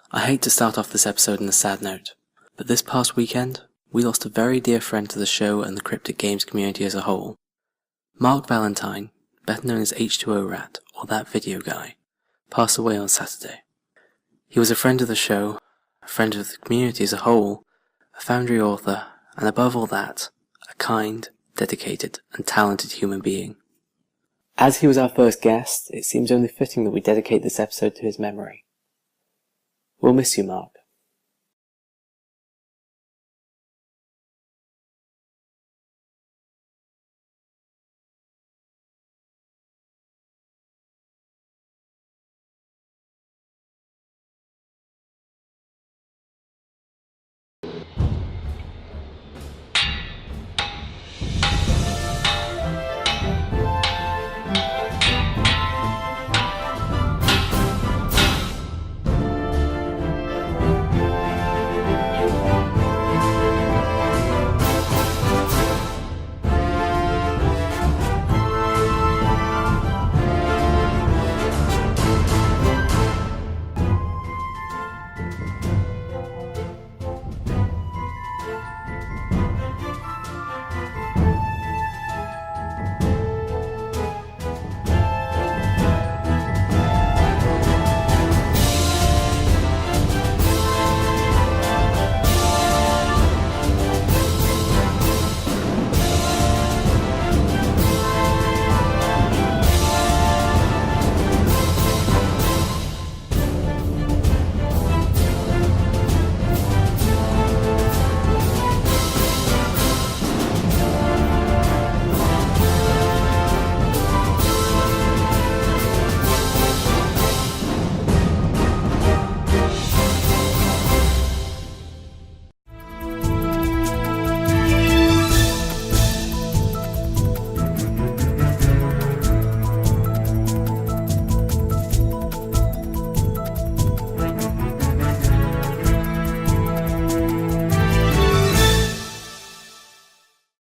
I hate to start off this episode on a sad note, but this past weekend, we lost a very dear friend to the show and the cryptic games community as a whole. Mark Valentine, better known as H2O Rat, or That Video Guy, passed away on Saturday. He was a friend of the show, a friend of the community as a whole, a Foundry author, and above all that, a kind, dedicated, and talented human being. As he was our first guest, it seems only fitting that we dedicate this episode to his memory. We'll miss you, Mark.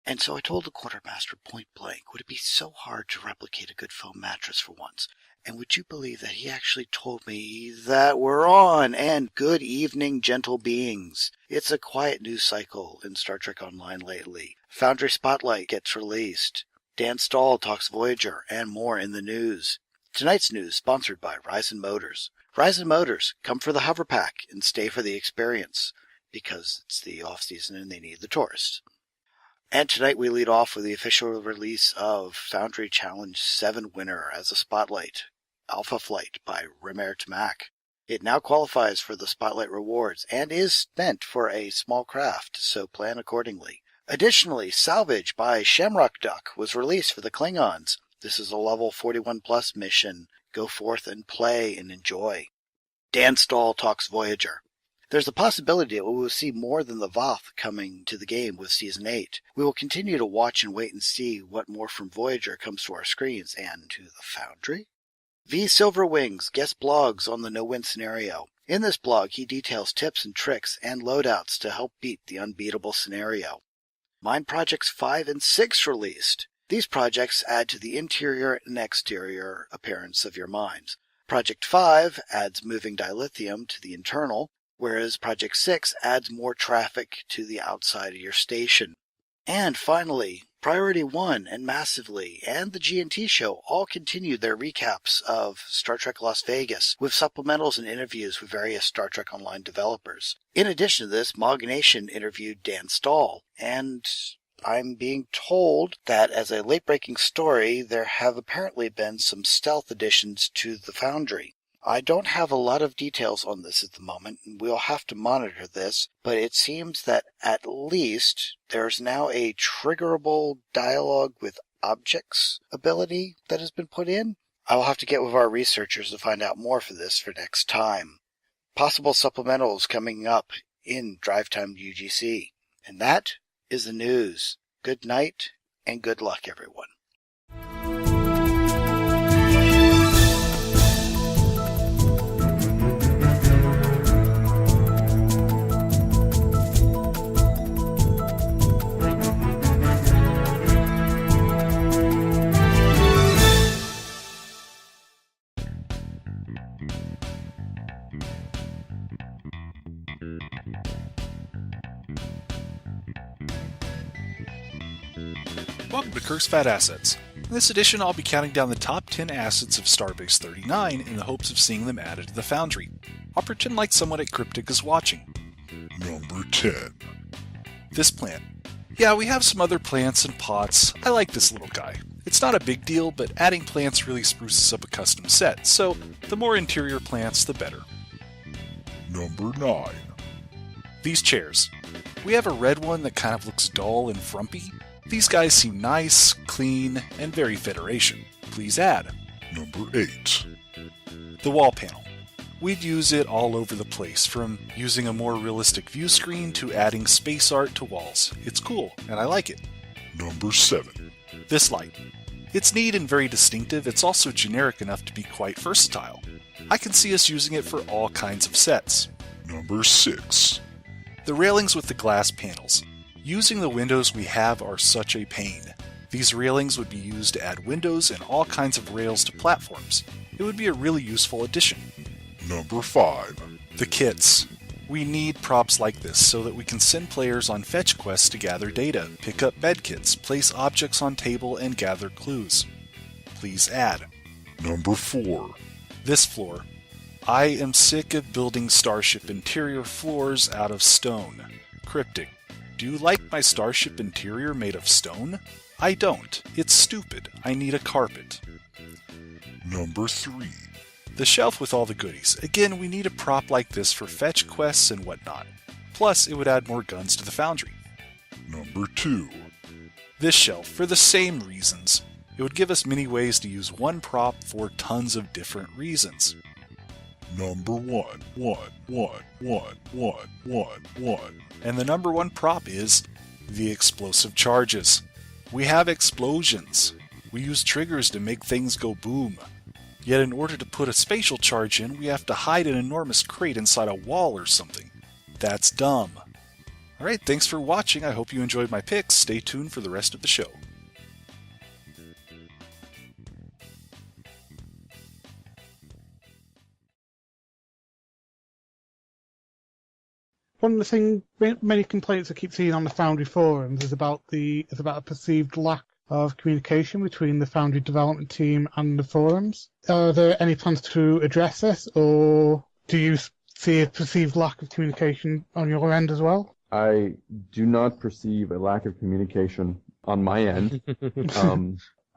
And so I told the quartermaster point blank, would it be so hard to replicate a good foam mattress for once? And would you believe that he actually told me that we're on? And good evening, gentle beings. It's a quiet news cycle in Star Trek Online lately. Foundry Spotlight gets released. Dan Stahl talks Voyager, and more in the news. Tonight's news sponsored by Ryzen Motors. Ryzen Motors, come for the hover pack and stay for the experience, because it's the off-season and they need the tourists. And tonight we lead off with the official release of Foundry Challenge 7 winner as a Spotlight, Alpha Flight by Rimmer Tamak. It now qualifies for the Spotlight rewards and is meant for a small craft, so plan accordingly. Additionally, Salvage by Shamrock Duck was released for the Klingons. This is a level 41 plus mission. Go forth and play and enjoy. Dan Stahl talks Voyager. There's a possibility that we will see more than the Voth coming to the game with Season 8. We will continue to watch and wait and see what more from Voyager comes to our screens and to the Foundry. V. Silverwings guest blogs on the no-win scenario. In this blog, he details tips and tricks and loadouts to help beat the unbeatable scenario. Mind Projects 5 and 6 released. These projects add to the interior and exterior appearance of your minds. Project 5 adds moving dilithium to the internal, whereas Project 6 adds more traffic to the outside of your station. And finally, Priority 1 and Massively and the G&T show all continued their recaps of Star Trek Las Vegas with supplementals and interviews with various Star Trek Online developers. In addition to this, Mog Nation interviewed Dan Stahl, and I'm being told that as a late-breaking story, there have apparently been some stealth additions to the Foundry. I don't have a lot of details on this at the moment, and we'll have to monitor this, but it seems that at least there's now a triggerable dialogue with objects ability that has been put in. I will have to get with our researchers to find out more for this for next time. Possible supplementals coming up in PrimetimeUGC. And that is the news. Good night and good luck, everyone. Welcome to Kirk's Fat Assets. In this edition, I'll be counting down the top 10 assets of Starbase 39 in the hopes of seeing them added to the Foundry. I'll pretend like someone at Cryptic is watching. Number 10. This plant. Yeah, we have some other plants and pots. I like this little guy. It's not a big deal, but adding plants really spruces up a custom set, so the more interior plants, the better. Number 9. These chairs. We have a red one that kind of looks dull and frumpy. These guys seem nice, clean, and very Federation. Please add. Number 8. The wall panel. We'd use it all over the place, from using a more realistic view screen to adding space art to walls. It's cool, and I like it. Number 7. This light. It's neat and very distinctive. It's also generic enough to be quite versatile. I can see us using it for all kinds of sets. Number 6. The railings with the glass panels. Using the windows we have are such a pain. These railings would be used to add windows and all kinds of rails to platforms. It would be a really useful addition. Number 5. The kits. We need props like this so that we can send players on fetch quests to gather data, pick up med kits, place objects on table, and gather clues. Please add. Number 4. This floor. I am sick of building starship interior floors out of stone. Cryptic. Do you like my starship interior made of stone? I don't. It's stupid. I need a carpet. Number 3. The shelf with all the goodies. Again, we need a prop like this for fetch quests and whatnot. Plus, it would add more guns to the Foundry. Number 2. This shelf, for the same reasons. It would give us many ways to use one prop for tons of different reasons. Number 1. 1. 1. 1. 1. 1. 1. And the number one prop is the explosive charges. We have explosions. We use triggers to make things go boom. Yet in order to put a spatial charge in, we have to hide an enormous crate inside a wall or something. That's dumb. Alright, thanks for watching. I hope you enjoyed my picks. Stay tuned for the rest of the show. One of the things, many complaints I keep seeing on the Foundry forums is about a perceived lack of communication between the Foundry development team and the forums. Are there any plans to address this, or do you see a perceived lack of communication on your end as well? I do not perceive a lack of communication on my end.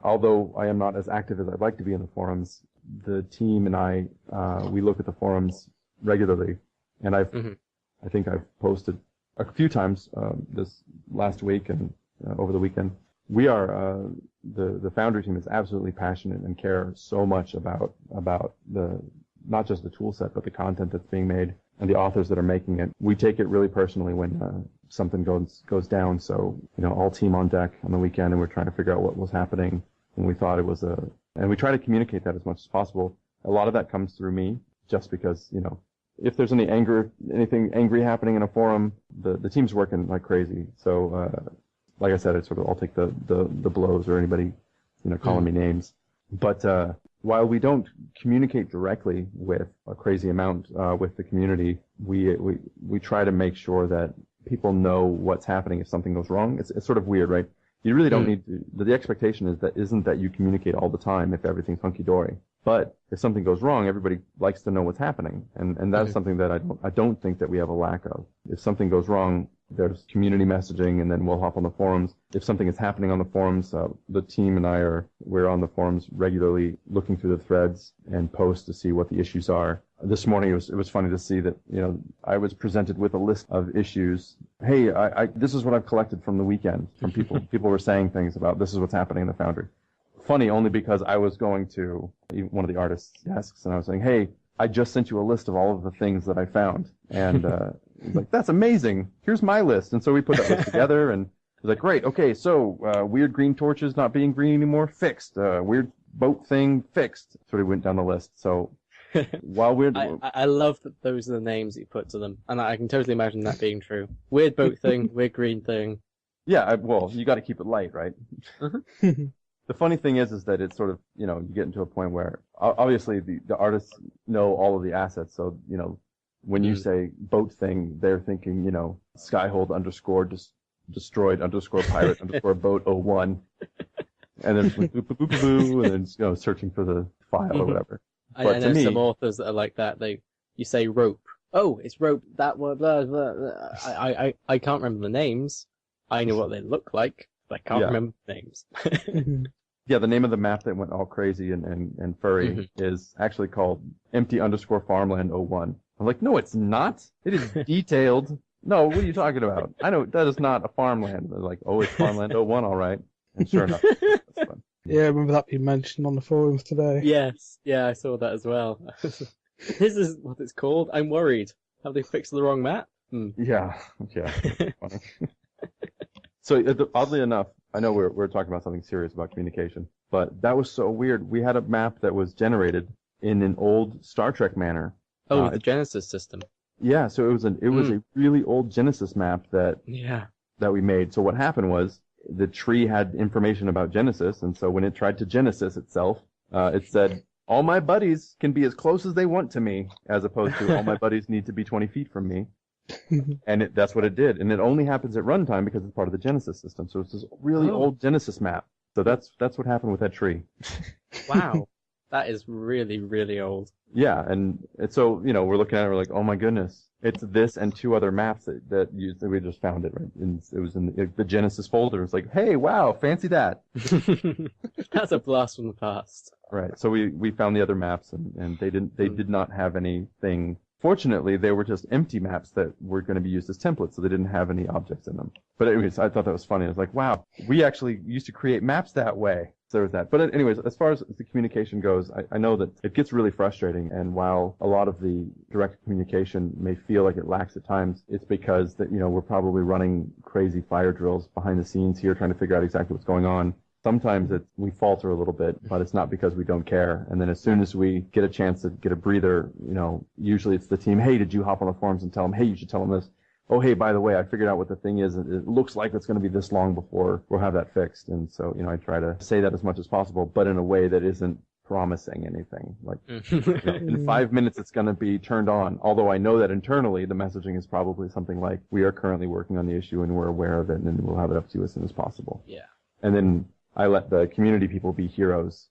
Although I am not as active as I'd like to be in the forums, the team and I, we look at the forums regularly, and I think I've posted a few times this last week and over the weekend. We are the Foundry team is absolutely passionate and care so much about the not just the tool set but the content that's being made and the authors that are making it. We take it really personally when something goes down. So all team on deck on the weekend, and we're trying to figure out what was happening when we thought it was and we try to communicate that as much as possible. A lot of that comes through me, just because if there's anything angry happening in a forum, the team's working like crazy. So, like I said, it's sort of I'll take the blows or anybody, calling me names. But while we don't communicate directly with a crazy amount with the community, we try to make sure that people know what's happening if something goes wrong. It's sort of weird, right? You really don't need to. The expectation isn't that you communicate all the time if everything's hunky dory. But if something goes wrong, everybody likes to know what's happening, and that's something that I don't think that we have a lack of. If something goes wrong, there's community messaging, and then we'll hop on the forums. If something is happening on the forums, the team and we're on the forums regularly, looking through the threads and post to see what the issues are. This morning it was funny to see that I was presented with a list of issues. Hey, this is what I've collected from the weekend from people. People were saying things about this is what's happening in the Foundry. Funny only because I was going to one of the artists' desks and I was saying, hey, I just sent you a list of all of the things that I found. And he's like, that's amazing. Here's my list. And so we put that list together and he's like, great. Okay, so weird green torches not being green anymore, fixed. Weird boat thing, fixed. So we went down the list. So while we're... I love that those are the names that you put to them. And I can totally imagine that being true. Weird boat thing, weird green thing. Yeah, well, you got to keep it light, right? The funny thing is that it's sort of, you get into a point where, obviously, the artists know all of the assets. So, when you say boat thing, they're thinking, Skyhold _ just destroyed _pirate _boat 01. And then just like, boop, boop, boop, boop, boop, and then searching for the file or whatever. But I to know me, some authors that are like that. You say rope. Oh, it's rope. That word. Blah, blah, blah. I can't remember the names. I know what they look like, but I can't remember the names. yeah, the name of the map that went all crazy and furry is actually called empty _farmland 01. I'm like, no, it's not. It is detailed. No, what are you talking about? I know that is not a farmland. They're like, oh, it's farmland 01, all right. And sure enough, that's fun. Yeah, I remember that being mentioned on the forums today. Yes, yeah, I saw that as well. This is what it's called. I'm worried. Have they fixed the wrong map? Yeah. Funny. So oddly enough, I know we're talking about something serious about communication, but that was so weird. We had a map that was generated in an old Star Trek manner. Oh, the Genesis system. Yeah, so it was a really old Genesis map that we made. So what happened was the tree had information about Genesis, and so when it tried to Genesis itself, it said, all my buddies can be as close as they want to me, as opposed to all my buddies need to be 20 feet from me. And that's what it did. And it only happens at runtime because it's part of the Genesis system. So it's this really old Genesis map. So that's what happened with that tree. Wow. That is really, really old. Yeah, and so, we're looking at it, we're like, oh my goodness. It's this and 2 other maps that we just found it, right? And it was in the Genesis folder. It's like, hey, wow, fancy that. That's a blast from the past. Right. So we found the other maps, and they did not have anything. Fortunately, they were just empty maps that were going to be used as templates, so they didn't have any objects in them. But anyways, I thought that was funny. I was like, wow, we actually used to create maps that way. So there was that. But anyways, as far as the communication goes, I know that it gets really frustrating, and while a lot of the direct communication may feel like it lacks at times, it's because that, we're probably running crazy fire drills behind the scenes here trying to figure out exactly what's going on. Sometimes we falter a little bit, but it's not because we don't care. And then as soon as we get a chance to get a breather, usually it's the team, hey, did you hop on the forums and tell them, hey, you should tell them this. Oh, hey, by the way, I figured out what the thing is. It looks like it's going to be this long before we'll have that fixed. And so, I try to say that as much as possible, but in a way that isn't promising anything. Like, in 5 minutes it's going to be turned on. Although I know that internally the messaging is probably something like, we are currently working on the issue and we're aware of it, and then we'll have it up to you as soon as possible. Yeah. And then I let the community people be heroes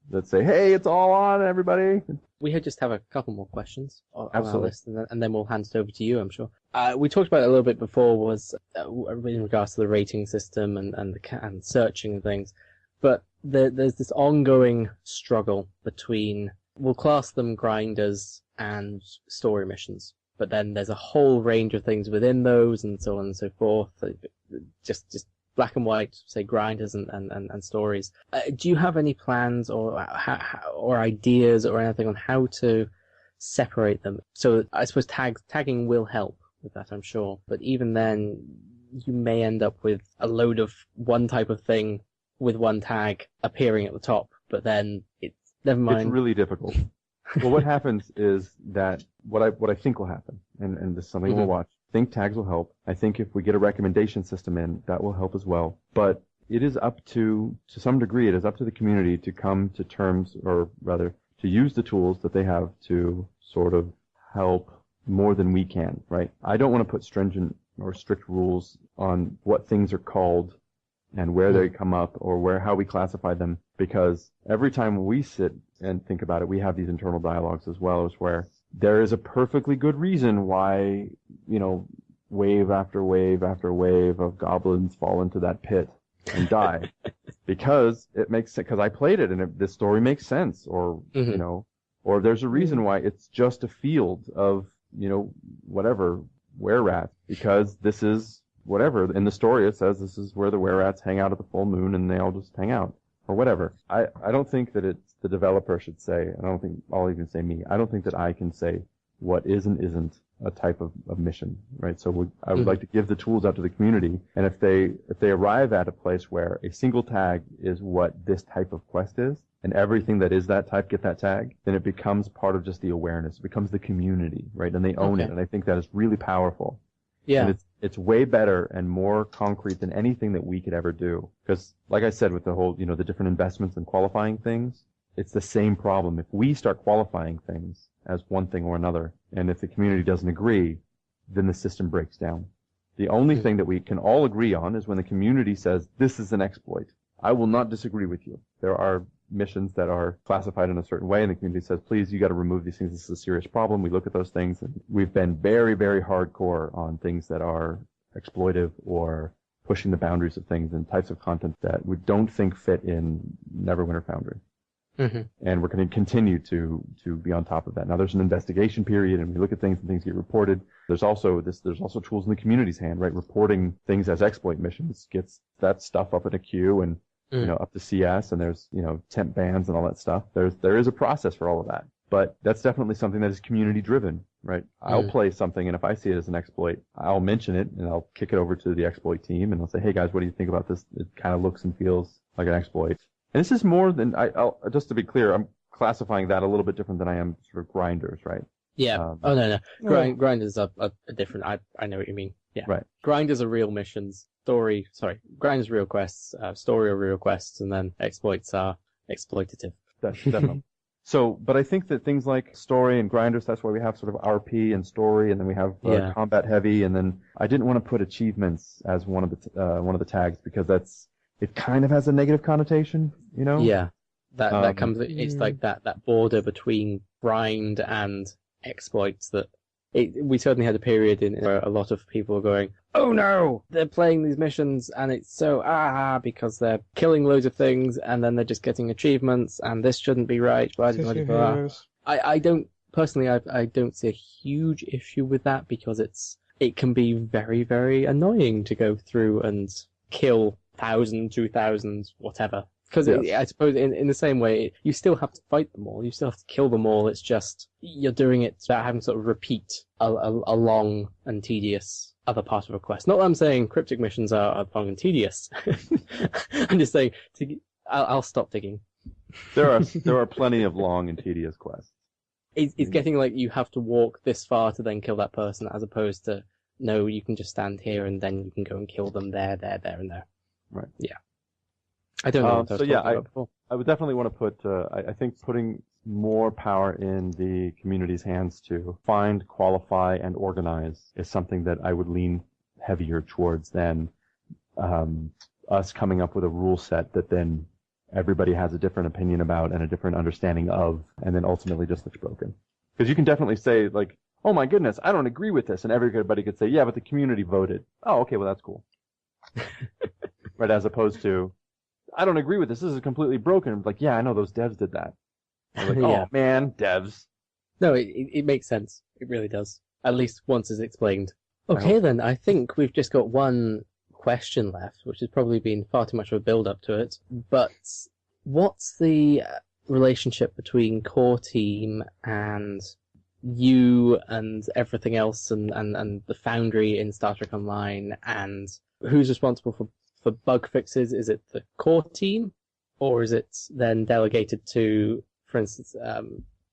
that say, hey, it's all on, everybody. We just have a couple more questions on our Absolutely. list, and then we'll hand it over to you, I'm sure. We talked about it a little bit before, was in regards to the rating system and searching and things. But there's this ongoing struggle between, we'll class them grinders and story missions. But then there's a whole range of things within those and so on and so forth. Just black and white, say grinders and stories. Do you have any plans or ideas or anything on how to separate them? So I suppose tagging will help with that, I'm sure. But even then, you may end up with a load of one type of thing with one tag appearing at the top, but then it's never mind. It's really difficult. Well, what happens is that what I think will happen, and this is something we'll watch. I think tags will help. I think if we get a recommendation system in, that will help as well. But it is up to some degree, it is up to the community to come to terms, or rather, to use the tools that they have to sort of help more than we can, right? I don't want to put stringent or strict rules on what things are called and where they come up or how we classify them, because every time we sit and think about it, we have these internal dialogues as well, as where there is a perfectly good reason why, wave after wave after wave of goblins fall into that pit and die. Because it makes sense, because I played it and this story makes sense, or, or there's a reason why it's just a field of, whatever, were-rats, because this is whatever. In the story it says this is where the were-rats hang out at the full moon and they all just hang out, or whatever. I don't think that it's the developer should say, I don't think I'll even say me, I don't think that I can say what is and isn't a type of mission, right? So I would like to give the tools out to the community, and if they arrive at a place where a single tag is what this type of quest is, and everything that is that type get that tag, then it becomes part of just the awareness. It becomes the community, right? And they own it, and I think that is really powerful. Yeah. And it's way better and more concrete than anything that we could ever do. Because, like I said, with the whole, the different investments and qualifying things, it's the same problem. If we start qualifying things as one thing or another, and if the community doesn't agree, then the system breaks down. The only thing that we can all agree on is when the community says, this is an exploit. I will not disagree with you. There are missions that are classified in a certain way, and the community says, please, you got to remove these things. This is a serious problem. We look at those things, and we've been very, very hardcore on things that are exploitive or pushing the boundaries of things and types of content that we don't think fit in Neverwinter Foundry. Mm-hmm. And we're going to continue to be on top of that. Now, there's an investigation period, and we look at things, and things get reported. There's also tools in the community's hand, right? Reporting things as exploit missions gets that stuff up in a queue and up to CS, and there's temp bans and all that stuff. There is a process for all of that, but that's definitely something that is community driven, right? I'll play something, and if I see it as an exploit, I'll mention it, and I'll kick it over to the exploit team, and I'll say, hey guys, what do you think about this? It kind of looks and feels like an exploit. And this is more than I'll just to be clear, I'm classifying that a little bit different than I am sort of grinders, right? Yeah. No. Grinders are different. I know what you mean. Yeah. Right. Grinders are real missions. Grinders are real quests. Story are real quests, and then exploits are exploitative. That's definitely. So, but I think that things like story and grinders, that's why we have sort of RP and story, and then we have combat heavy, and then I didn't want to put achievements as one of the tags because it kind of has a negative connotation, Yeah. That comes. It's like that border between grind and exploits that. We certainly had a period where a lot of people were going, oh no, they're playing these missions and it's so because they're killing loads of things and then they're just getting achievements and this shouldn't be right. I don't personally. I don't see a huge issue with that because it can be very, very annoying to go through and kill 1,000, 2,000, whatever. Because I suppose in the same way, you still have to fight them all. You still have to kill them all. It's just you're doing it without having to sort of repeat a long and tedious other part of a quest. Not that I'm saying cryptic missions are long and tedious. I'm just saying I'll stop digging. There are plenty of long and tedious quests. It's getting like you have to walk this far to then kill that person, as opposed to no, you can just stand here and then you can go and kill them there, and there. Right. Yeah. I don't know. I would definitely want to put. I think putting more power in the community's hands to find, qualify, and organize is something that I would lean heavier towards than us coming up with a rule set that then everybody has a different opinion about and a different understanding of, and then ultimately just looks broken. Because you can definitely say like, "Oh my goodness, I don't agree with this," and everybody could say, "Yeah, but the community voted." Oh, okay, well that's cool. Right, as opposed to, I don't agree with this. This is completely broken. I'm like, yeah, I know those devs did that. I'm like, oh man, devs. No, it makes sense. It really does. At least once it's explained. Okay, then I think we've just got one question left, which has probably been far too much of a build-up to it. But what's the relationship between core team and you and everything else, and the Foundry in Star Trek Online, and who's responsible for bug fixes? Is it the core team, or is it then delegated to, for instance,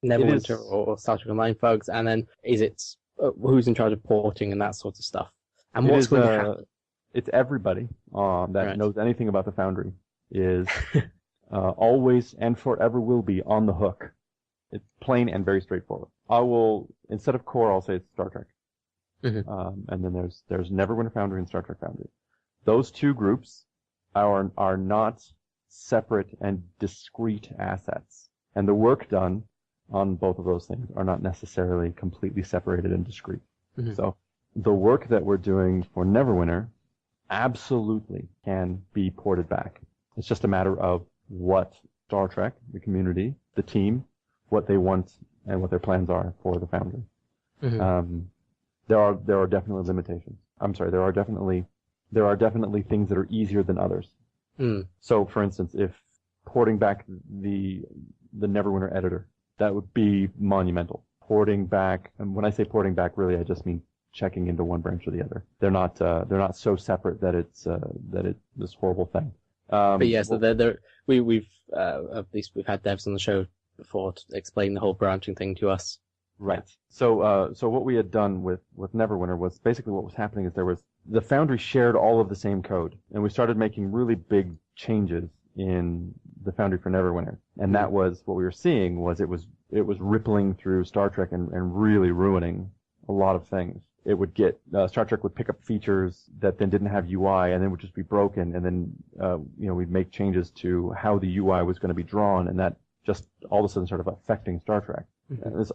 Neverwinter or Star Trek Online folks? And then is it who's in charge of porting and that sort of stuff? And what's going to happen? It's everybody that knows anything about the Foundry is always and forever will be on the hook. It's plain and very straightforward. I will, instead of core, I'll say it's Star Trek. Mm-hmm. And then there's Neverwinter Foundry and Star Trek Foundry. Those two groups are not separate and discrete assets. And the work done on both of those things are not necessarily completely separated and discrete. Mm-hmm. So the work that we're doing for Neverwinter absolutely can be ported back. It's just a matter of what Star Trek, the community, the team, what they want and what their plans are for the Foundry. Mm-hmm. There are definitely limitations. I'm sorry, there are definitely things that are easier than others. Mm. So, for instance, if porting back the Neverwinter editor, that would be monumental. Porting back, and when I say porting back, really, I just mean checking into one branch or the other. They're not so separate that it's this horrible thing. But yes, we've at least we've had devs on the show before to explain the whole branching thing to us. Right. So what we had done with Neverwinter was basically what was happening is the Foundry shared all of the same code, and we started making really big changes in the Foundry for Neverwinter, and that was what we were seeing was it was rippling through Star Trek and really ruining a lot of things. it would get Star Trek would pick up features that then didn't have UI and then would just be broken, and then we'd make changes to how the UI was going to be drawn, and that just all of a sudden started affecting Star Trek.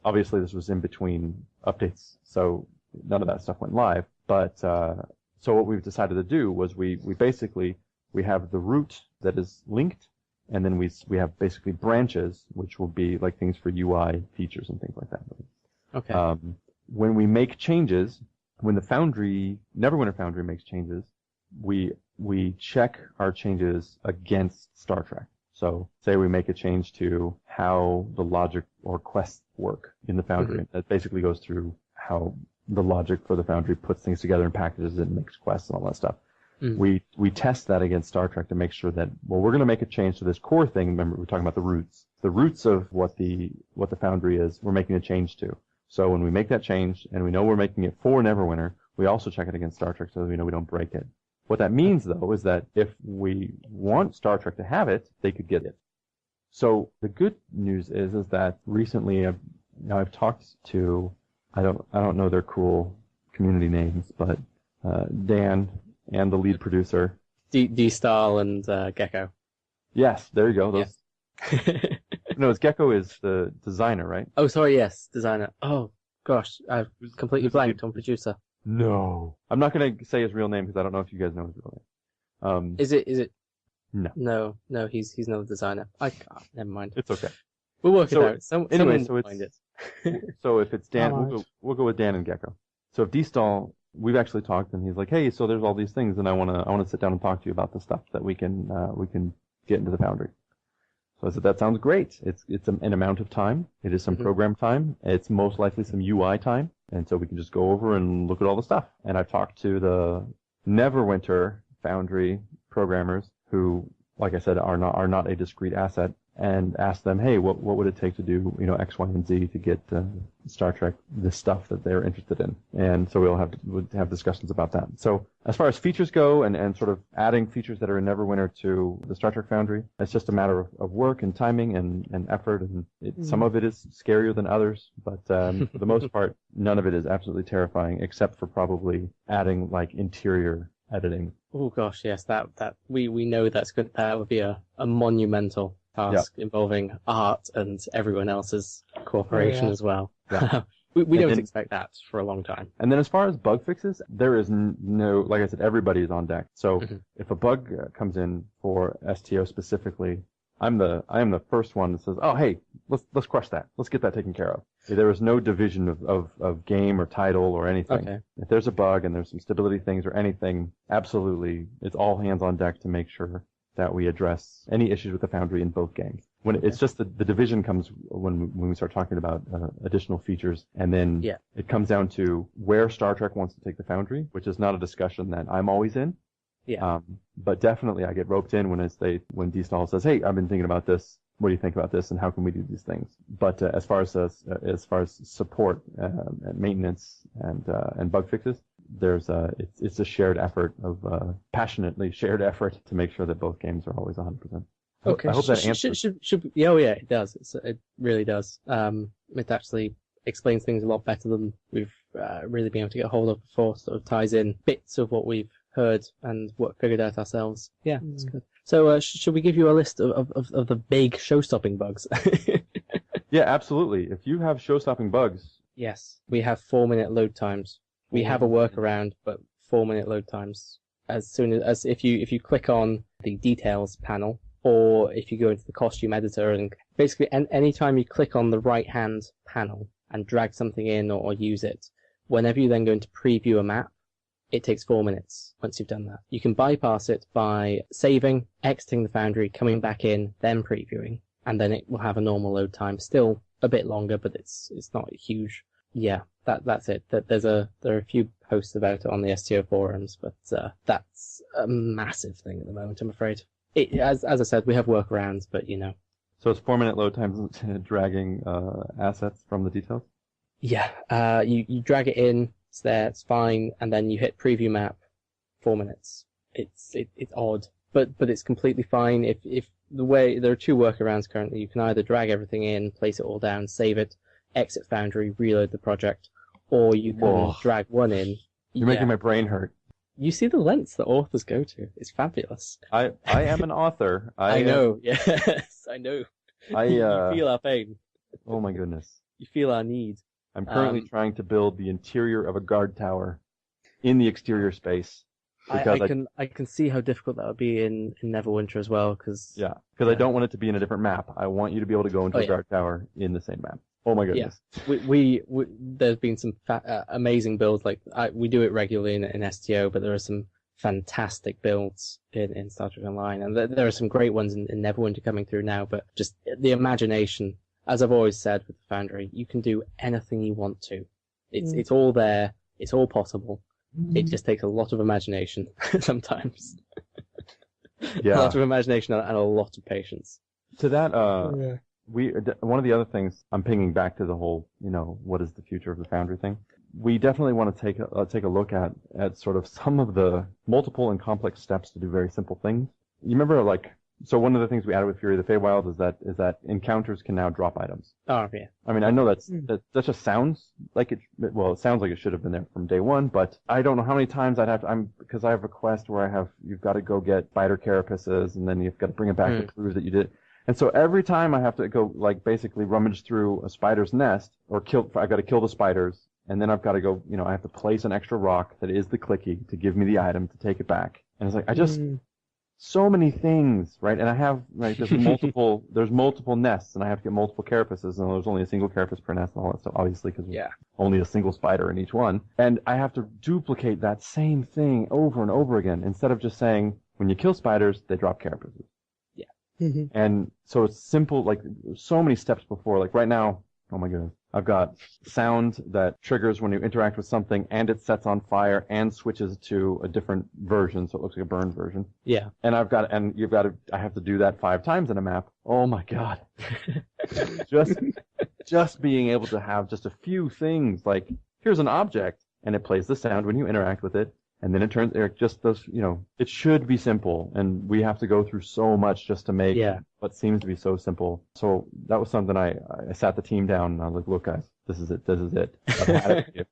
Obviously, this was in between updates, so none of that stuff went live. But so what we've decided to do was we basically have the root that is linked, and then we have basically branches, which will be like things for UI features and things like that. Okay. When we make changes, when the Neverwinter Foundry makes changes, we check our changes against Star Trek. So say we make a change to how the logic or quests work in the Foundry. That basically goes through how the logic for the Foundry puts things together and packages it and makes quests and all that stuff. We test that against Star Trek to make sure that, well, we're going to make a change to this core thing. Remember, we're talking about the roots. The roots of what the Foundry is, we're making a change to. So when we make that change and we know we're making it for Neverwinter, we also check it against Star Trek so that we know we don't break it. What that means, though, is that if we want Star Trek to have it, they could get it. So the good news is that recently I've talked to, I don't know their cool community names, but Dan and the lead producer. D-Style and Gecko. Yes, there you go. Those. Yes. No, it's Gecko is the designer, right? Oh, sorry, yes, designer. Oh, gosh, I've completely blanked on producer. No. I'm not going to say his real name because I don't know if you guys know his real name. Is it? No. No, he's not a designer. I can't. Never mind. It's okay. We'll work it out. Anyway, someone will find it. So if it's Dan, we'll go with Dan and Gecko. So if D-Stall, we've actually talked, and he's like, hey, so there's all these things, and I want to sit down and talk to you about the stuff that we can get into the Foundry. So I said, that sounds great. It's an amount of time. It is some program time. It's most likely some UI time. And so we can just go over and look at all the stuff. And I've talked to the Neverwinter Foundry programmers who, like I said, are not a discrete asset, and asked them, hey, what would it take to do, X, Y, and Z to get Star Trek the stuff that they're interested in? And so we'll have discussions about that. So as far as features go and sort of adding features that are in Neverwinter to the Star Trek Foundry, it's just a matter of work and timing and effort, and some of it is scarier than others, but for the most part, none of it is absolutely terrifying, except for probably adding like interior editing. Oh gosh, yes, that we know that's good. That would be a monumental task involving art and everyone else's cooperation as well. Yeah. we don't expect that for a long time. And then as far as bug fixes, there is no, like I said, everybody is on deck. So if a bug comes in for STO specifically, I am the first one that says, oh, hey, let's crush that. Let's get that taken care of. There is no division of game or title or anything. Okay. If there's a bug and there's some stability things or anything, absolutely, it's all hands on deck to make sure that we address any issues with the Foundry in both games. When it's just the division comes when we start talking about additional features, and then it comes down to where Star Trek wants to take the Foundry, which is not a discussion that I'm always in. Yeah. But definitely I get roped in when D-Stall says, hey, I've been thinking about this. What do you think about this, and how can we do these things? But as far as support and maintenance and bug fixes, it's a shared effort passionately shared effort to make sure that both games are always 100%. Okay. I hope that answers. Yeah, it does. It really does. It actually explains things a lot better than we've really been able to get a hold of before. Sort of ties in bits of what we've heard and figured out ourselves. Yeah, that's good. So should we give you a list of the big show-stopping bugs? Yeah, absolutely. If you have show-stopping bugs. Yes, we have 4-minute load times. We have a workaround, but 4-minute load times. As soon as if you click on the details panel, or if you go into the costume editor, and basically anytime you click on the right-hand panel and drag something in or use it, whenever you then go into preview a map, it takes 4 minutes once you've done that. You can bypass it by saving, exiting the Foundry, coming back in, then previewing, and then it will have a normal load time. Still a bit longer, but it's not huge. Yeah, that's it. There are a few posts about it on the STO forums, but that's a massive thing at the moment, I'm afraid. As I said, we have workarounds, but So it's 4-minute load times dragging assets from the details? Yeah, you drag it in, it's there, it's fine, and then you hit preview map, 4 minutes. It's odd, but it's completely fine. If the way there are 2 workarounds currently, you can either drag everything in, place it all down, save it, exit Foundry, reload the project, or you can Whoa. drag one in. You're making my brain hurt. You see the lengths that authors go to. It's fabulous. I am an author. I know. Yes, I know. You feel our pain. Oh my goodness. You feel our need. I'm currently trying to build the interior of a guard tower in the exterior space. I can see how difficult that would be in Neverwinter as well, because I don't want it to be in a different map. I want you to be able to go into a guard tower in the same map. Oh my goodness. Yeah. We there's been some amazing builds, like we do it regularly in STO, but there are some fantastic builds in Star Trek Online, and there are some great ones in Neverwinter coming through now, but just the imagination, as I've always said with the Foundry, you can do anything you want to. It's all there, it's all possible. It just takes a lot of imagination sometimes. Yeah. A lot of imagination and a lot of patience. To that, one of the other things, I'm pinging back to the whole, what is the future of the Foundry thing. We definitely want to take a look at sort of some of the multiple and complex steps to do very simple things. You remember, so one of the things we added with Fury of the Feywild is that encounters can now drop items. Oh, yeah. I mean, I know that just sounds like it sounds like it should have been there from day one, but I don't know how many times because I have a quest where I have got to go get spider carapaces, and then you've got to bring it back to prove that you did. And so every time I have to go, basically rummage through a spider's nest, or I've got to kill the spiders, and then I've got to go, I have to place an extra rock that is the clicky to give me the item to take it back. And it's like, so many things, right? And I have, there's multiple nests, and I have to get multiple carapaces, and there's only a single carapace per nest and all that stuff, obviously, because there's only a single spider in each one. And I have to duplicate that same thing over and over again, instead of just saying, when you kill spiders, they drop carapaces. And so it's simple, so many steps before, right now, oh my goodness, I've got sound that triggers when you interact with something, and it sets on fire and switches to a different version, so it looks like a burned version. Yeah. And I have to do that 5 times in a map. Oh my god. just being able to have just a few things, here's an object, and it plays the sound when you interact with it. And then it turns, just those, it should be simple, and we have to go through so much just to make what seems to be so simple. So that was something I sat the team down, and I was like, look guys, this is it. I've had it with you.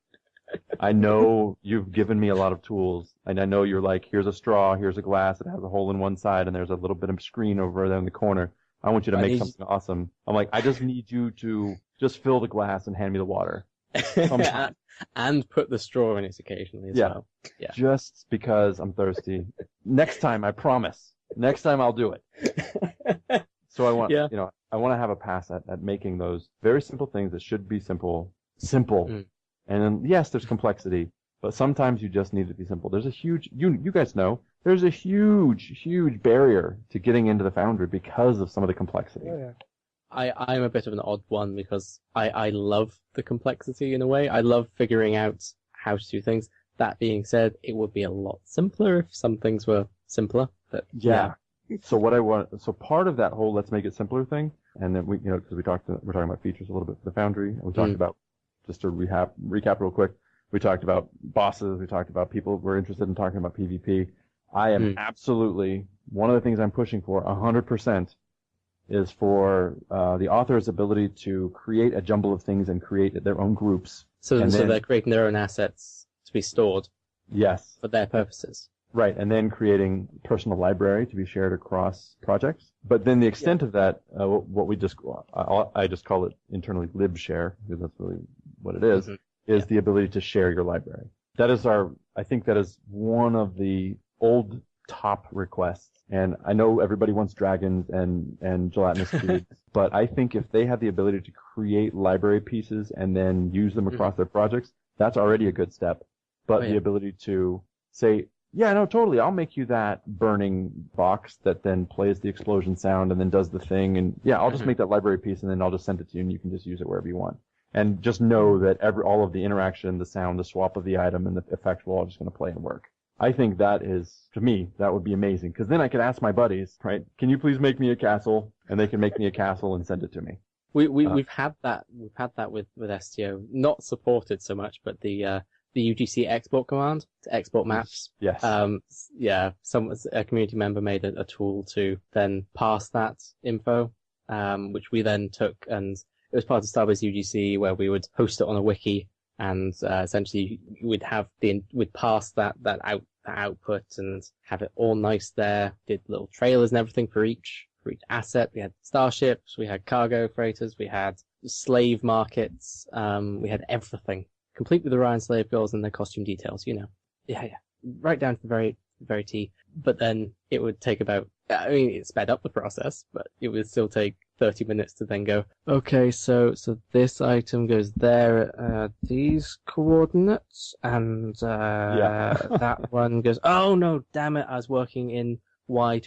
I know you've given me a lot of tools, and I know you're like, here's a straw, here's a glass, it has a hole in one side, and there's a little bit of screen over there in the corner. I want you to make something awesome. I'm like, I just need you to just fill the glass and hand me the water. And put the straw in it occasionally as well. Yeah. Just because I'm thirsty. Next time, I promise. Next time I'll do it. So I want, I want to have a pass at making those very simple things that should be simple. And then, yes, there's complexity, but sometimes you just need to be simple. There's a huge, you guys know, there's a huge barrier to getting into the Foundry because of some of the complexity. Oh, yeah. I'm a bit of an odd one because I love the complexity in a way. I love figuring out how to do things. That being said, it would be a lot simpler if some things were simpler. But So part of that whole let's make it simpler thing, and then because we're talking about features a little bit for the Foundry, and we talked about, just to recap real quick, we talked about bosses, we talked about people who were interested in talking about PvP. I am absolutely, one of the things I'm pushing for 100%. Is for the author's ability to create a jumble of things and create their own groups. So they're creating their own assets to be stored. Yes. For their purposes. Right, and then creating personal library to be shared across projects. But then the extent of that, what we I just call it internally libshare, because that's really what it is the ability to share your library. That is I think that is one of the old top requests. And I know everybody wants dragons and gelatinous cubes, but I think if they have the ability to create library pieces and then use them across their projects, that's already a good step. But the ability to say, yeah, no, totally, I'll make you that burning box that then plays the explosion sound and then does the thing, and I'll just make that library piece and then I'll just send it to you and you can just use it wherever you want. And just know that all of the interaction, the sound, the swap of the item, and the effect will all just going to play and work. I think that is, to me, that would be amazing. Because then I could ask my buddies, right, can you please make me a castle? And they can make me a castle and send it to me. We've had that with STO, not supported so much, but the UGC export command to export maps. Yes. A community member made a tool to then pass that info, which we then took, and it was part of Starbase UGC where we would host it on a wiki. and essentially we'd pass that output and have it all nice there. Did little trailers and everything for each asset. We had starships, we had cargo freighters, we had slave markets, we had everything, complete with Orion slave girls and their costume details. Yeah, right down to the very T. But then it would take about, I mean, it sped up the process, but it would still take 30 minutes to then go, okay, so this item goes there at these coordinates, and that one goes, oh no, damn it, I was working in Y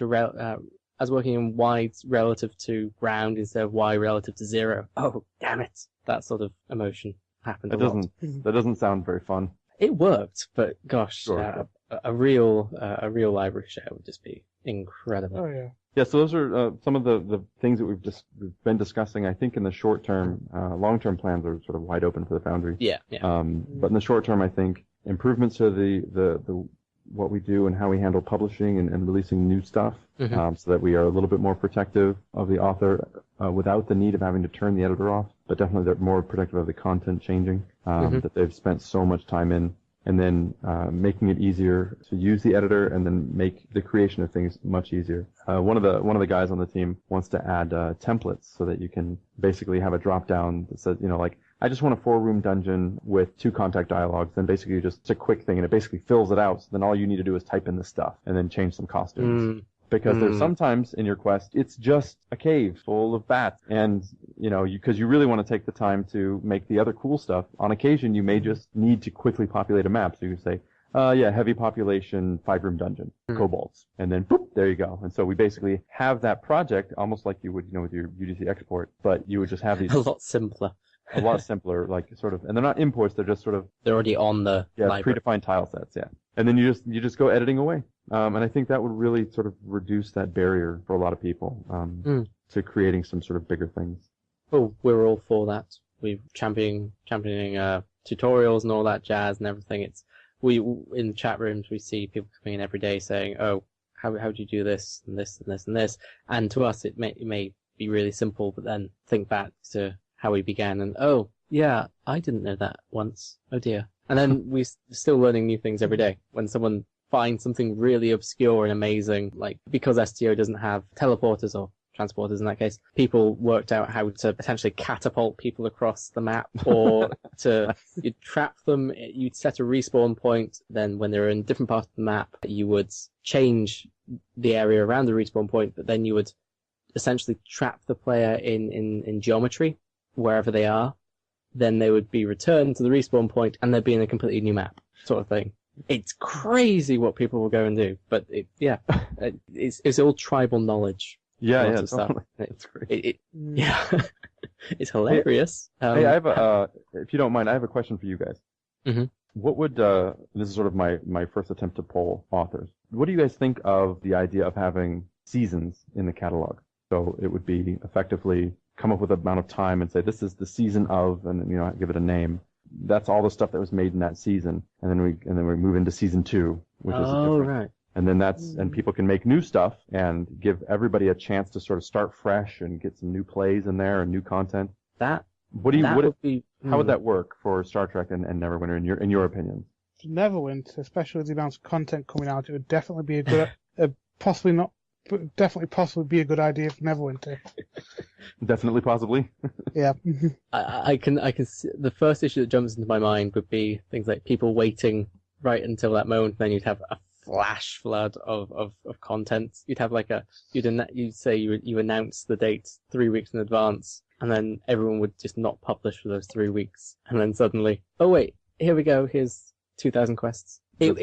relative to ground instead of Y relative to 0. Oh, damn it. That sort of emotion happened a lot. That doesn't sound very fun. It worked, but gosh, Sure. a real library share would just be incredible. Oh yeah. Yeah, so those are some of the things that we've been discussing. I think in the short term, long-term plans are sort of wide open for the Foundry. Yeah. But in the short term, I think improvements to the what we do and how we handle publishing and releasing new stuff, so that we are a little bit more protective of the author without the need of having to turn the editor off, but definitely they're more protective of the content changing that they've spent so much time in. And then making it easier to use the editor, and then make the creation of things much easier. One of the guys on the team wants to add templates so that you can basically have a drop down that says, like, I just want a 4-room dungeon with 2 contact dialogues. Then basically it's a quick thing, and it basically fills it out. So then all you need to do is type in the stuff and then change some costumes. Because there's sometimes in your quest, it's just a cave full of bats. And, because you really want to take the time to make the other cool stuff. On occasion, you may just need to quickly populate a map. So you can say, heavy population, 5-room dungeon, kobolds. And then, boop, there you go. And so we basically have that project almost like you would, with your UGC export, but you would just have these. A lot simpler. A lot simpler, like sort of, and they're not imports, they're just sort of. They're already on the library. Predefined tile sets, yeah. And then you just go editing away. And I think that would really sort of reduce that barrier for a lot of people to creating some sort of bigger things. Oh, we're all for that. We're championing tutorials and all that jazz and everything. In the chat rooms we see people coming in every day saying, "Oh, how do you do this and this and this and this?" And to us it may be really simple, but then think back to how we began and oh yeah, I didn't know that once. Oh dear. And then we're still learning new things every day. When someone finds something really obscure and amazing, like because STO doesn't have teleporters or transporters in that case, people worked out how to potentially catapult people across the map, or you'd trap them, you'd set a respawn point, then when they're in different parts of the map, you would change the area around the respawn point, but then you would essentially trap the player in geometry, wherever they are. Then they would be returned to the respawn point, and they'd be in a completely new map, sort of thing. It's crazy what people will go and do, but it's all tribal knowledge. Yeah, totally. It's great. It's hilarious. Hey, I have if you don't mind, I have a question for you guys. Mm-hmm. What would this is sort of my first attempt to poll authors. What do you guys think of the idea of having seasons in the catalog? So it would be effectively come up with an amount of time and say this is the season of, and give it a name. That's all the stuff that was made in that season, and then we move into season 2, which is different. Right. And then and people can make new stuff and give everybody a chance to sort of start fresh and get some new plays in there and new content. How would that work for Star Trek and Neverwinter in your opinion? Neverwinter, especially with the amount of content coming out, it would definitely be a good, possibly be a good idea for Neverwinter. Definitely, possibly. Yeah. I can see, the first issue that jumps into my mind would be things like people waiting right until that moment, then you'd have a flash flood of content. You'd have you'd say you announce the date 3 weeks in advance, and then everyone would just not publish for those 3 weeks, and then suddenly, oh wait, here we go, here's 2,000 quests. Good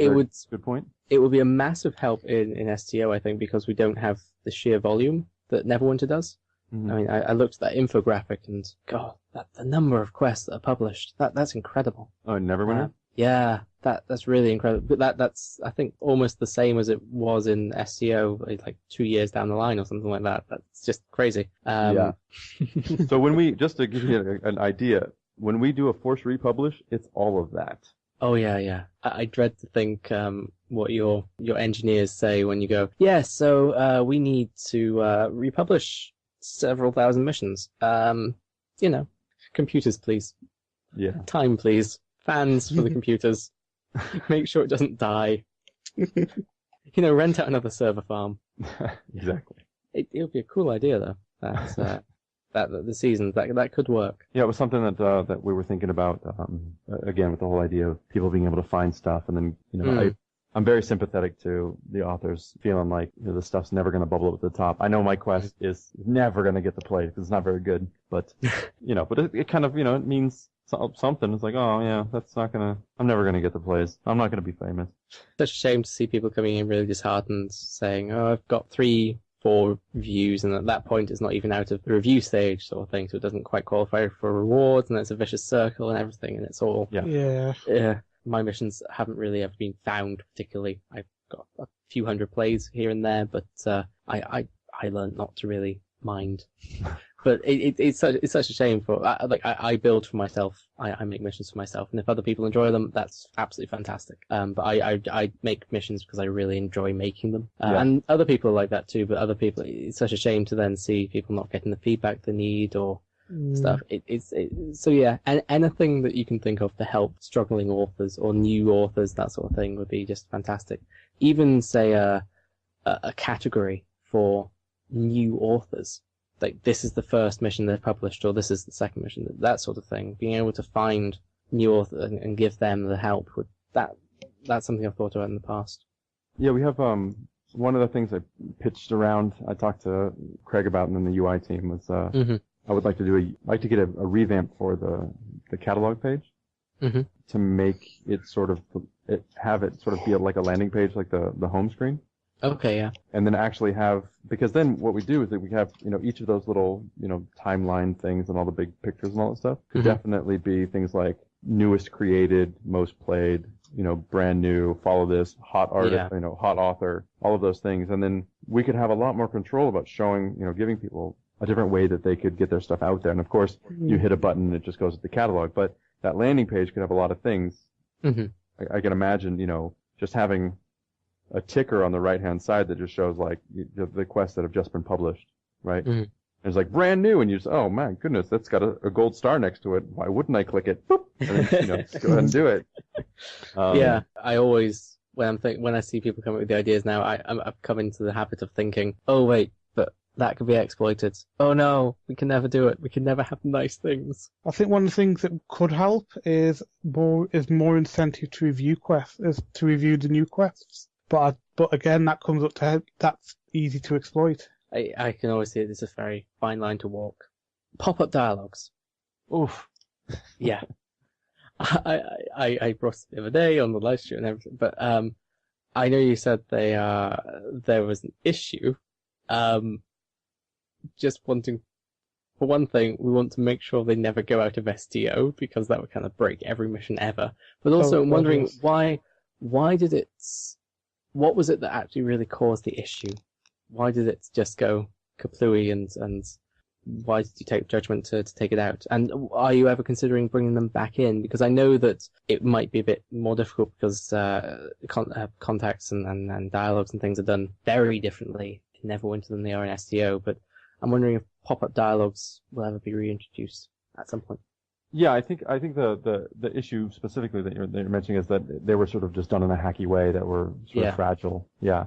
point. It would be a massive help in STO, I think, because we don't have the sheer volume that Neverwinter does. Mm-hmm. I mean, I looked at that infographic and God, the number of quests that are published, that's incredible. Oh, Neverwinter? Yeah, that's really incredible. But that's I think almost the same as it was in STO like 2 years down the line or something like that. That's just crazy. Yeah. So just to give you an idea, when we do a force republish, it's all of that. Oh yeah. I dread to think what your engineers say when you go, so we need to republish several thousand missions. Computers please. Yeah. Time please. fans for the computers. Make sure it doesn't die. Rent out another server farm. Exactly. It would be a cool idea, though. That the seasons that could work. Yeah, it was something that we were thinking about. Again, with the whole idea of people being able to find stuff, and then I'm very sympathetic to the authors feeling like the stuff's never going to bubble up at the top. I know my quest is never going to get the play because it's not very good, but but it kind of it means something. It's like, oh yeah, I'm never going to get the plays. I'm not going to be famous. Such a shame to see people coming in really disheartened, saying, "Oh, I've got 3-4 reviews," and at that point it's not even out of the review stage sort of thing, so it doesn't quite qualify for rewards, and it's a vicious circle and everything, and it's all Yeah. My missions haven't really ever been found particularly. I've got a few hundred plays here and there, but I learned not to really mind. But it's such a shame for I build for myself. I make missions for myself, and if other people enjoy them, that's absolutely fantastic. But I make missions because I really enjoy making them, and other people are like that too. But other people, it's such a shame to then see people not getting the feedback they need or stuff. So yeah, and anything that you can think of to help struggling authors or new authors, that sort of thing, would be just fantastic. Even say a category for new authors. Like, this is the first mission they've published, or this is the second mission, that sort of thing. Being able to find new authors and give them the help, that's something I've thought about in the past. Yeah, we have one of the things I pitched around, I talked to Craig about, and then the UI team was I would like to get a revamp for the catalog page to make it have it be like a landing page, like the home screen. Okay, yeah. And then actually because then what we do is that we have, each of those little, timeline things and all the big pictures and all that stuff could definitely be things like newest created, most played, brand new, follow this, hot artist, hot author, all of those things. And then we could have a lot more control about showing, giving people a different way that they could get their stuff out there. And of course, you hit a button and it just goes to the catalog, but that landing page could have a lot of things. I can imagine, just having a ticker on the right-hand side that just shows like the quests that have just been published, right? It's like brand new, and you say, oh my goodness, that's got a gold star next to it. Why wouldn't I click it? Boop, and then, go ahead and do it. Yeah, I always when I see people come up with the ideas now, I've come into the habit of thinking, oh wait, but that could be exploited. Oh no, we can never do it. We can never have nice things. I think one of the things that could help is more incentive to review the new quests. But again, that comes up to that's easy to exploit. I can always see it's a very fine line to walk. Pop-up dialogues. Oof. Yeah. I brought it the other day on the live stream and everything, but I know you said there was an issue. Just wanting, for one thing, we want to make sure they never go out of STO, because that would kind of break every mission ever. But also, I'm wondering why did it? What was it that actually really caused the issue? Why did it just go kaplooey, and why did you take judgment to take it out? And are you ever considering bringing them back in? Because I know that it might be a bit more difficult because contacts and dialogues and things are done very differently in Neverwinter than they are in STO. But I'm wondering if pop-up dialogues will ever be reintroduced at some point. Yeah, I think the issue specifically that you're mentioning is that they were sort of just done in a hacky way that were sort of fragile. Yeah.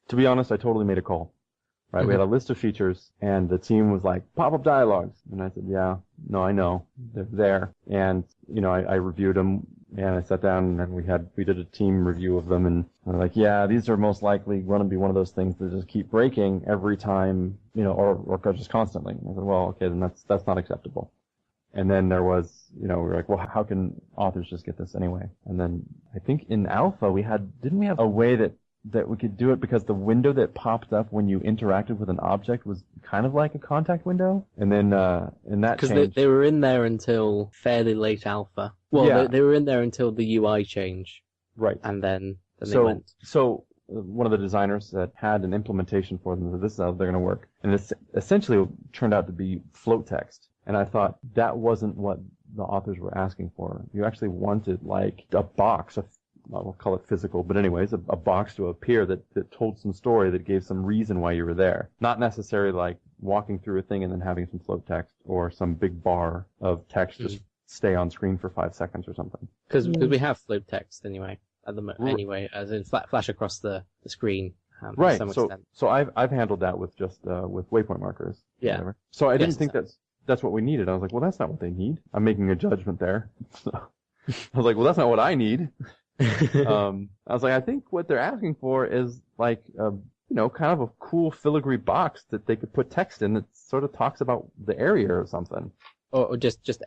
To be honest, I totally made a call. Right, we had a list of features, and the team was like, pop-up dialogues. And I said, yeah, no, I know. They're there. And, I reviewed them, and I sat down, and we did a team review of them, and they're like, yeah, these are most likely going to be one of those things that just keep breaking every time, or just constantly. And I said, well, okay, then that's not acceptable. And then there was, we were like, well, how can authors just get this anyway? And then I think in alpha didn't we have a way that we could do it, because the window that popped up when you interacted with an object was kind of like a contact window? And then, in that change... Because they were in there until fairly late alpha. Well, they were in there until the UI change. Right. And then they went. So, one of the designers that had an implementation for them, that this is how they're going to work. And it essentially turned out to be float text. And I thought that wasn't what the authors were asking for. You actually wanted like a box, we'll call it physical, but anyways, a box to appear that told some story, that gave some reason why you were there. Not necessarily like walking through a thing and then having some float text or some big bar of text just stay on screen for 5 seconds or something. Because we have float text anyway, anyway, as in flash across the screen. Right. To some extent. So I've handled that with just with waypoint markers. Yeah. Whatever. So I didn't think that's what we needed. I was like, well, that's not what they need. I'm making a judgment there. So I was like, well, that's not what I need. I was like, I think what they're asking for is like kind of a cool filigree box that they could put text in that sort of talks about the area or something. Or just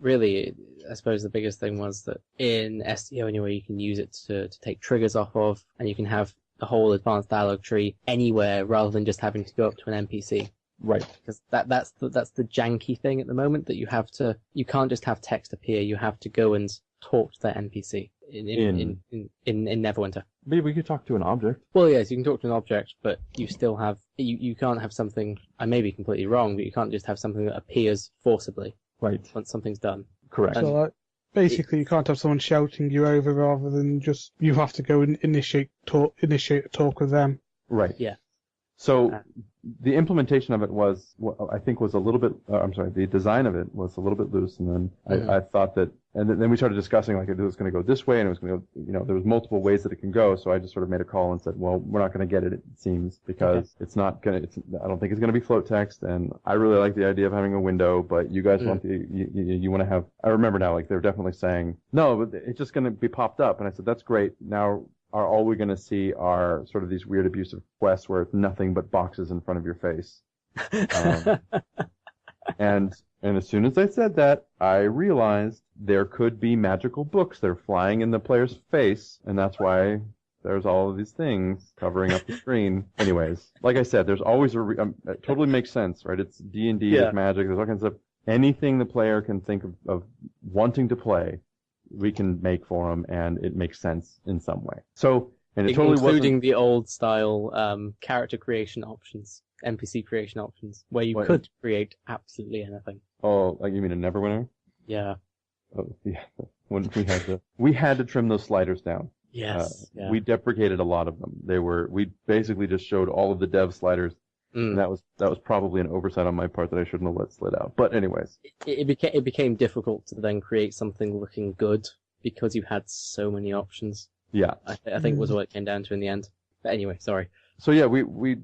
really, I suppose the biggest thing was that in SEO anyway, you can use it to take triggers off of, and you can have the whole advanced dialog tree anywhere rather than just having to go up to an NPC. Right. Because that's the janky thing at the moment, that you can't just have text appear, you have to go and talk to that NPC in Neverwinter. Maybe we could talk to an object. Well, yes, you can talk to an object, but you still have, you can't have something, I may be completely wrong, but you can't just have something that appears forcibly. Right. Once something's done. Correct. So, basically, you can't have someone shouting you over rather than just, you have to go and initiate a talk with them. Right. Yeah. So, the implementation of it was a little bit, the design of it was a little bit loose, and then I thought that, and then we started discussing, like, it was going to go this way, and it was going to go, there was multiple ways that it can go, so I just sort of made a call and said, well, we're not going to get it seems, because it's not going to, I don't think it's going to be float text, and I really like the idea of having a window, but you guys want you want to have, I remember now, like, they're definitely saying, no, but it's just going to be popped up, and I said, that's great, now, are all we're going to see are sort of these weird abusive quests where it's nothing but boxes in front of your face. And as soon as I said that, I realized there could be magical books that are flying in the player's face, and that's why there's all of these things covering up the screen. Anyways, like I said, there's always it totally makes sense, right? It's D&D, it's magic, there's all kinds of anything the player can think of wanting to play, we can make for them, and it makes sense in some way. So, and it totally including the old style character creation options, NPC creation options, where you could create absolutely anything. Oh, like you mean a Neverwinter? Yeah. Oh, yeah. When we had to trim those sliders down. Yes. We deprecated a lot of them. We basically just showed all of the dev sliders. And that was probably an oversight on my part that I shouldn't have let slid out. But anyways, it became difficult to then create something looking good because you had so many options. Yeah, I think was what it came down to in the end. But anyway, sorry. So yeah, we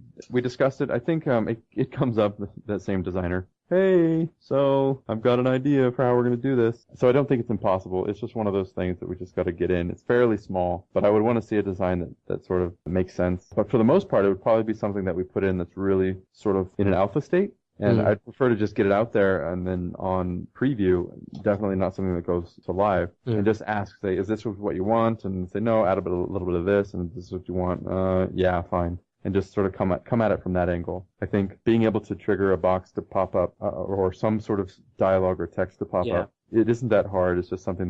discussed it. I think it comes up, that same designer. Hey, so I've got an idea for how we're going to do this. So I don't think it's impossible. It's just one of those things that we just got to get in. It's fairly small, but I would want to see a design that sort of makes sense. But for the most part, it would probably be something that we put in that's really sort of in an alpha state. And I'd prefer to just get it out there and then on preview, definitely not something that goes to live, and just ask, say, is this what you want? And say, no, add a little bit of this, and this is what you want. Yeah, fine. And just sort of come at it from that angle. I think being able to trigger a box to pop up or some sort of dialogue or text to pop up, it isn't that hard. It's just something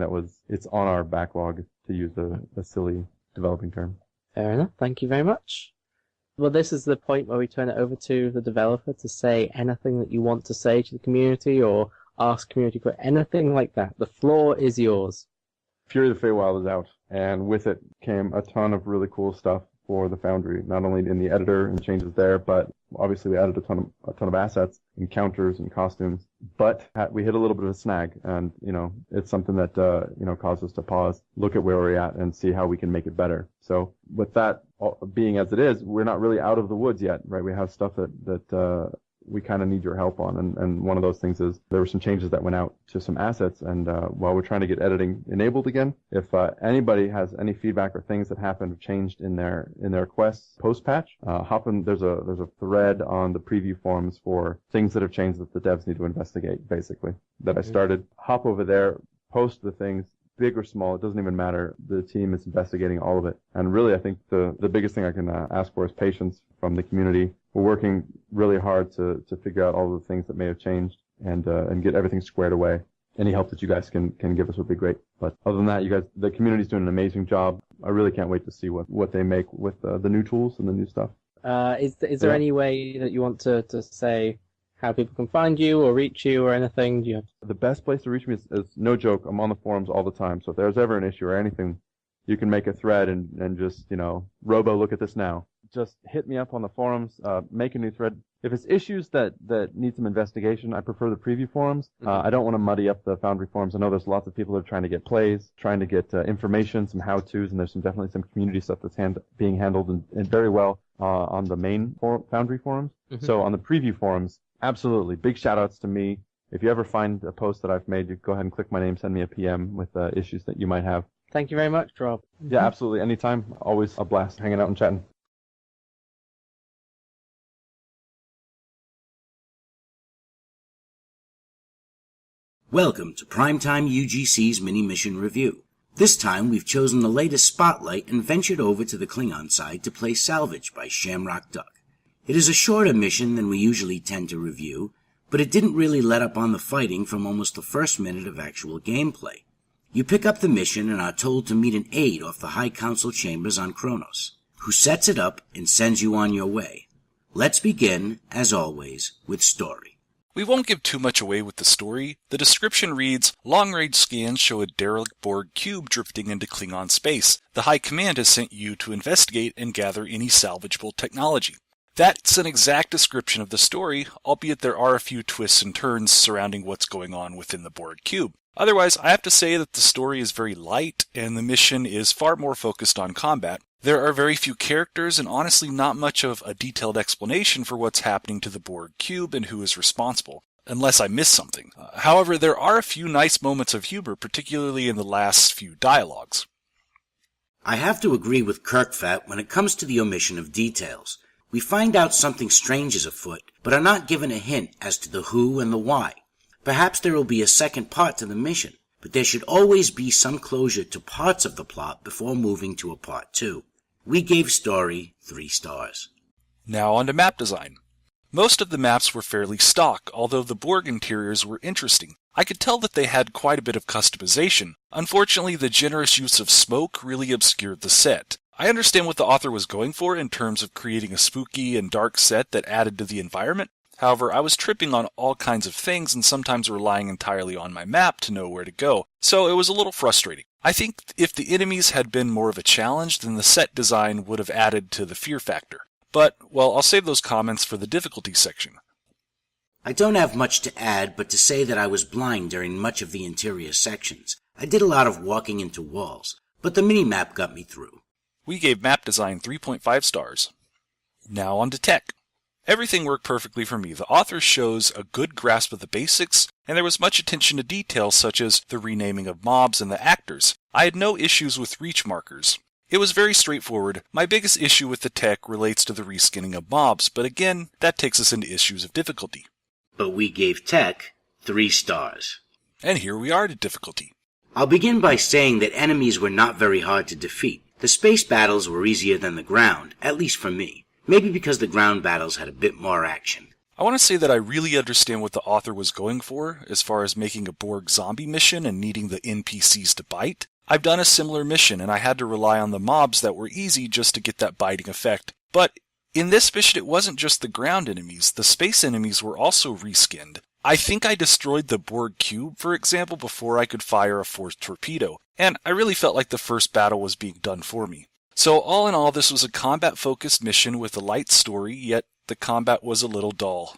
it's on our backlog, to use a silly developing term. Fair enough. Thank you very much. Well, this is the point where we turn it over to the developer to say anything that you want to say to the community or ask community for anything like that. The floor is yours. Fury of the Feywild is out, and with it came a ton of really cool stuff for the Foundry, not only in the editor and changes there, but obviously we added a ton of assets, encounters, and costumes. But we hit a little bit of a snag, and it's something that caused us to pause, look at where we're at, and see how we can make it better. So with that being as it is, we're not really out of the woods yet, right? We have stuff that we kind of need your help on, and one of those things is there were some changes that went out to some assets, and while we're trying to get editing enabled again, if anybody has any feedback or things that happened or changed in their quests post patch, hop in. There's a thread on the preview forums for things that have changed that the devs need to investigate, basically, that I started. Hop over there, post the things, big or small, it doesn't even matter. The team is investigating all of it, and really I think the biggest thing I can ask for is patience from the community. We're working really hard to figure out all the things that may have changed and get everything squared away. Any help that you guys can give us would be great. But other than that, you guys, the community's doing an amazing job. I really can't wait to see what they make with the new tools and the new stuff. Is there any way that you want to say how people can find you or reach you or anything? Do you have... The best place to reach me is no joke. I'm on the forums all the time. So if there's ever an issue or anything, you can make a thread and just, Robo, look at this now. just hit me up on the forums, make a new thread. If it's issues that need some investigation, I prefer the preview forums. I don't want to muddy up the Foundry forums. I know there's lots of people that are trying to get plays, trying to get information, some how-tos, and there's definitely some community stuff that's being handled and very well on the main Foundry forums. So on the preview forums, absolutely, big shout-outs to me. If you ever find a post that I've made, you go ahead and click my name, send me a PM with issues that you might have. Thank you very much, Rob. Yeah, absolutely. Anytime. Always a blast hanging out and chatting. Welcome to PrimetimeUGC's mini-mission review. This time we've chosen the latest spotlight and ventured over to the Klingon side to play Salvage by Shamrock Duck. It is a shorter mission than we usually tend to review, but it didn't really let up on the fighting from almost the first minute of actual gameplay. You pick up the mission and are told to meet an aide off the High Council chambers on Kronos, who sets it up and sends you on your way. Let's begin, as always, with story. We won't give too much away with the story. The description reads, long-range scans show a derelict Borg cube drifting into Klingon space. The High Command has sent you to investigate and gather any salvageable technology. That's an exact description of the story, albeit there are a few twists and turns surrounding what's going on within the Borg cube. Otherwise, I have to say that the story is very light, and the mission is far more focused on combat. There are very few characters, and honestly not much of a detailed explanation for what's happening to the Borg cube and who is responsible, unless I missed something. However, there are a few nice moments of humor, particularly in the last few dialogues. I have to agree with Kirkfat when it comes to the omission of details. We find out something strange is afoot, but are not given a hint as to the who and the why. Perhaps there will be a second part to the mission, but there should always be some closure to parts of the plot before moving to a part 2. We gave story 3 stars. Now on to map design. Most of the maps were fairly stock, although the Borg interiors were interesting. I could tell that they had quite a bit of customization. Unfortunately, the generous use of smoke really obscured the set. I understand what the author was going for in terms of creating a spooky and dark set that added to the environment. However, I was tripping on all kinds of things and sometimes relying entirely on my map to know where to go, so it was a little frustrating. I think if the enemies had been more of a challenge, then the set design would have added to the fear factor. But, well, I'll save those comments for the difficulty section. I don't have much to add but to say that I was blind during much of the interior sections. I did a lot of walking into walls, but the mini-map got me through. We gave map design 3.5 stars. Now on to tech. Everything worked perfectly for me. The author shows a good grasp of the basics, and there was much attention to details such as the renaming of mobs and the actors. I had no issues with reach markers. It was very straightforward. My biggest issue with the tech relates to the reskinning of mobs, but again, that takes us into issues of difficulty. But we gave tech 3 stars. And here we are to difficulty. I'll begin by saying that enemies were not very hard to defeat. The space battles were easier than the ground, at least for me. Maybe because the ground battles had a bit more action. I want to say that I really understand what the author was going for, as far as making a Borg zombie mission and needing the NPCs to bite. I've done a similar mission, and I had to rely on the mobs that were easy just to get that biting effect. But in this mission, it wasn't just the ground enemies. The space enemies were also reskinned. I think I destroyed the Borg cube, for example, before I could fire a force torpedo, and I really felt like the first battle was being done for me. So all in all, this was a combat-focused mission with a light story, yet the combat was a little dull.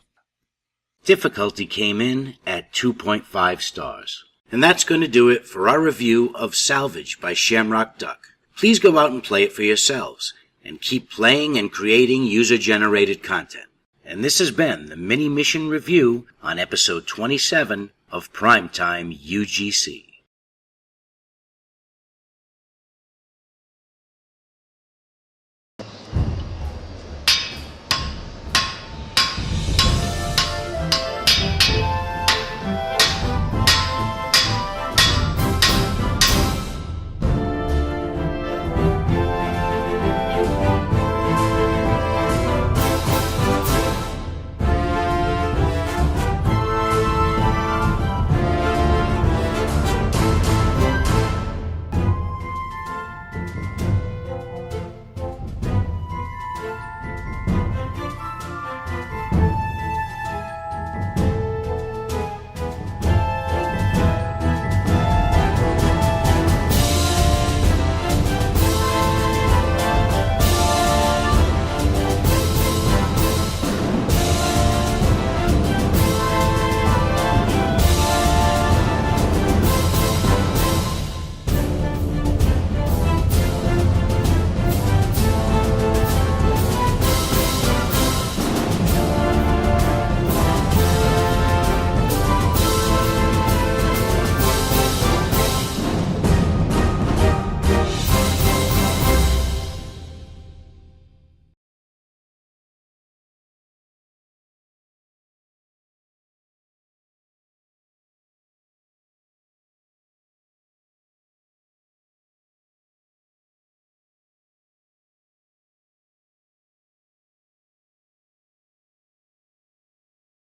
Difficulty came in at 2.5 stars. And that's going to do it for our review of Salvage by Shamrock Duck. Please go out and play it for yourselves, and keep playing and creating user-generated content. And this has been the mini-mission review on episode 27 of Primetime UGC.